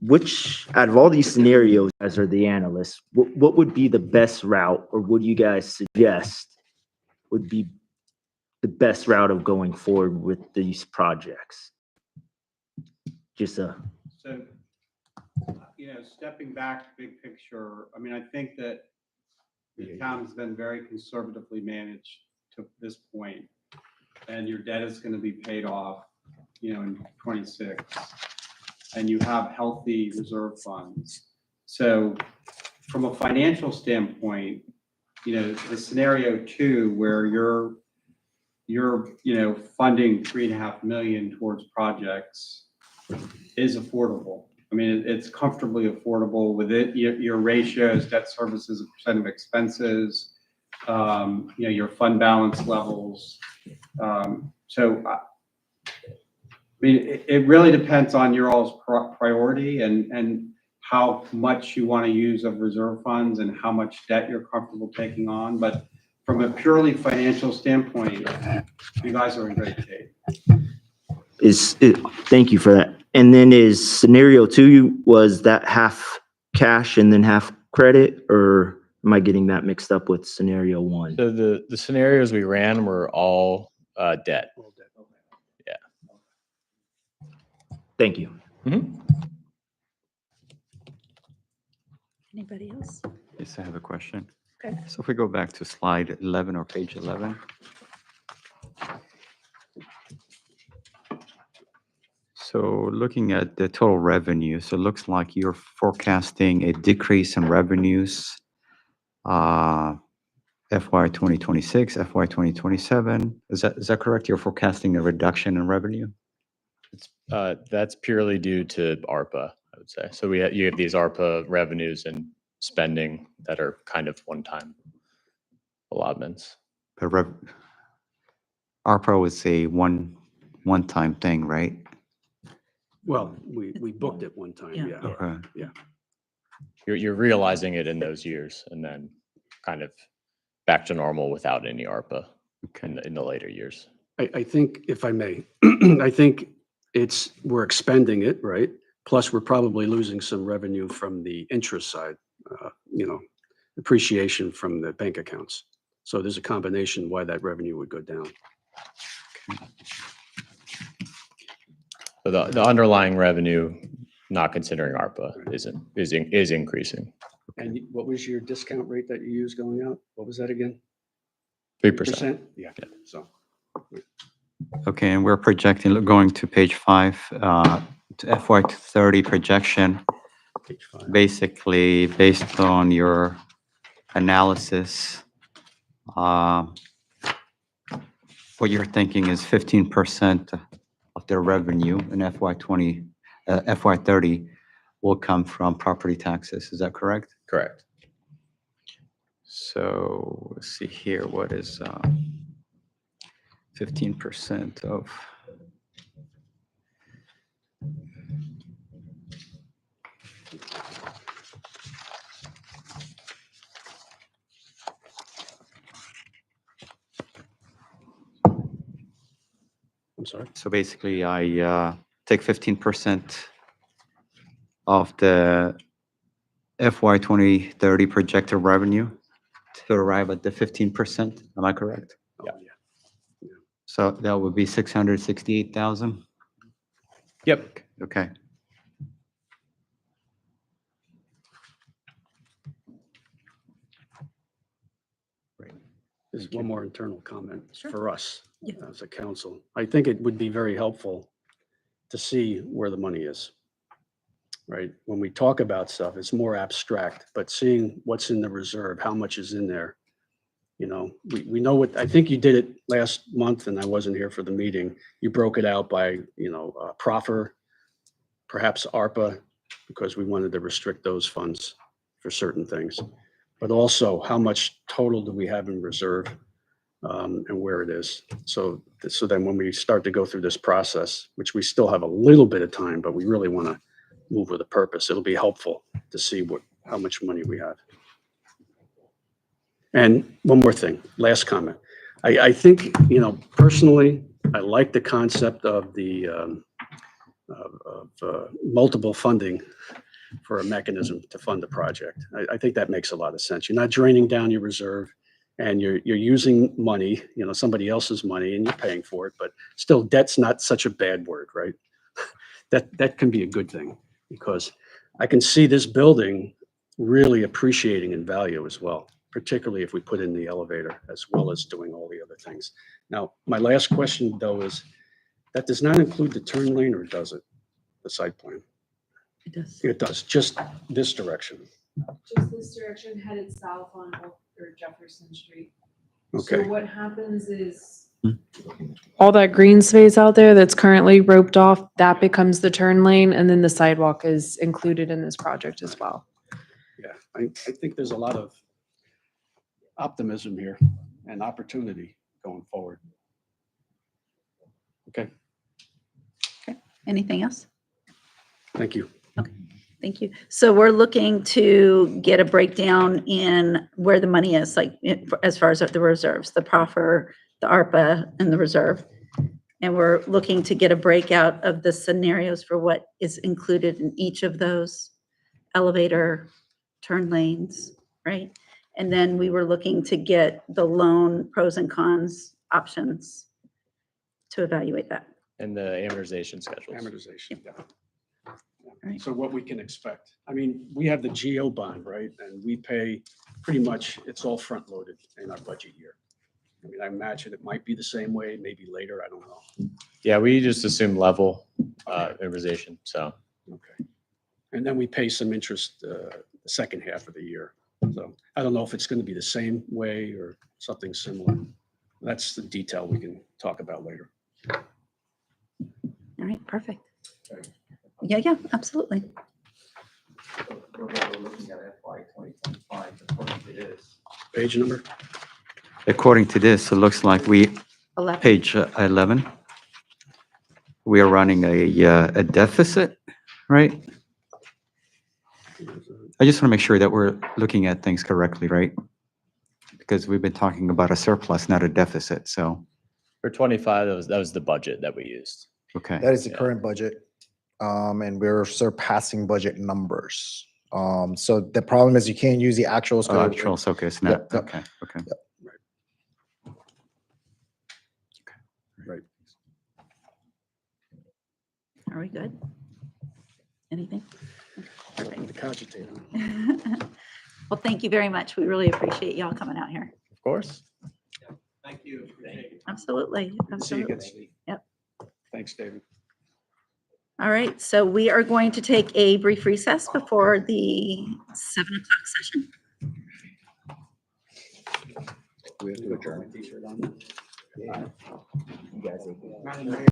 which out of all these scenarios, as are the analysts, what would be the best route, or would you guys suggest would be the best route of going forward with these projects? Just a So, stepping back, big picture, I mean, I think that the town has been very conservatively managed to this point, and your debt is going to be paid off, in 26, and you have healthy reserve funds. So, from a financial standpoint, the scenario 2 where you're funding $3.5 million towards projects is affordable. I mean, it's comfortably affordable with it. Your ratios, debt service as a percent of expenses, your fund balance levels. So, I mean, it really depends on your all's priority and how much you want to use of reserve funds and how much debt you're comfortable taking on. But from a purely financial standpoint, you guys are in great shape. Thank you for that. And then is scenario 2, was that half cash and then half credit, or am I getting that mixed up with scenario 1? So the scenarios we ran were all debt. Yeah. Thank you. Mm-hmm. Anybody else? Yes, I have a question. Okay. So if we go back to slide 11 or page 11. So looking at the total revenue, so it looks like you're forecasting a decrease in revenues, FY 2026, FY 2027. Is that correct? You're forecasting a reduction in revenue? That's purely due to ARPA, I would say. So you have these ARPA revenues and spending that are kind of one-time allotments. But ARPA was a one-time thing, right? Well, we booked it one time, Yeah. yeah. Okay. You're realizing it in those years and then kind of back to normal without any ARPA in the later years. I think, if I may, I think we're expending it, right? Plus, we're probably losing some revenue from the interest side, appreciation from the bank accounts. So there's a combination why that revenue would go down. So the underlying revenue, not considering ARPA, is increasing. And what was your discount rate that you used going out? What was that again? 3%. Yeah, so. Okay, and we're projecting, going to page 5, to FY 30 projection, Page 5. basically based on your analysis, what you're thinking is 15% of their revenue in FY 30 will come from property taxes. Is that correct? Correct. So let's see here, what is 15% of? I'm sorry. So basically, I take 15% of the FY 2030 projected revenue to arrive at the 15%. Am I correct? Yeah. So that would be 668,000. Yep. Okay. There's one more internal comment Sure. for us Yeah. as a council. I think it would be very helpful to see where the money is, right? When we talk about stuff, it's more abstract, but seeing what's in the reserve, how much is in there, we know what, I think you did it last month and I wasn't here for the meeting. You broke it out by, proffer, perhaps ARPA, because we wanted to restrict those funds for certain things. But also, how much total do we have in reserve, and where it is? So then when we start to go through this process, which we still have a little bit of time, but we really want to move with a purpose, it'll be helpful to see how much money we have. And one more thing, last comment. I think, personally, I like the concept of the multiple funding for a mechanism to fund the project. I think that makes a lot of sense. You're not draining down your reserve, and you're using money, somebody else's money, and you're paying for it, but still, debt's not such a bad word, right? That can be a good thing, because I can see this building really appreciating in value as well, particularly if we put in the elevator as well as doing all the other things. Now, my last question though is, that does not include the turn lane, or does it, the site plan? It does. It does, just this direction. Just this direction headed south on Oak or Jefferson Street. So Okay, what happens is All that green space out there that's currently roped off, that becomes the turn lane, and then the sidewalk is included in this project as well. yeah, I think there's a lot of optimism here and opportunity going forward. Okay, Anything else? thank you. Thank you. So we're looking to get a breakdown in where the money is, like as far as the reserves, the proffer, the ARPA, and the reserve. And we're looking to get a breakout of the scenarios for what is included in each of those elevator, turn lanes, right? And then we were looking to get the loan pros and cons options to evaluate that. And the amortization schedules. Amortization, yeah. Right. So what we can expect, I mean, we have the GO bond, right? And we pay pretty much, it's all front loaded in our budget year. I mean, I imagine it might be the same way, maybe later, I don't know. Yeah, we just assume level amortization, so. Okay. And then we pay some interest the second half of the year. So I don't know if it's going to be the same way or something similar. That's the detail we can talk about later. All right, perfect. Yeah, absolutely. We're looking at FY 2025, according to this. Page number? According to this, it looks like 11. page 11, we are running a deficit, right? I just want to make sure that we're looking at things correctly, right? Because we've been talking about a surplus, not a deficit, so, For 25, that was the budget that we used. okay. That is the Yeah. current budget. And we're surpassing budget numbers. So the problem is you can't use the actuals. Oh, actual, so okay, it's not, Yep, yep. okay, okay. Right. Are we good? Anything? The cogitate. Well, thank you very much. We really appreciate y'all coming out here. Of course. Thank you. Appreciate it. Absolutely. See you Absolutely. again, Steve. Yep. Thanks, David. All right, so we are going to take a brief recess before the 7 o'clock session. We have to adjourn. T-shirt on. You guys are good.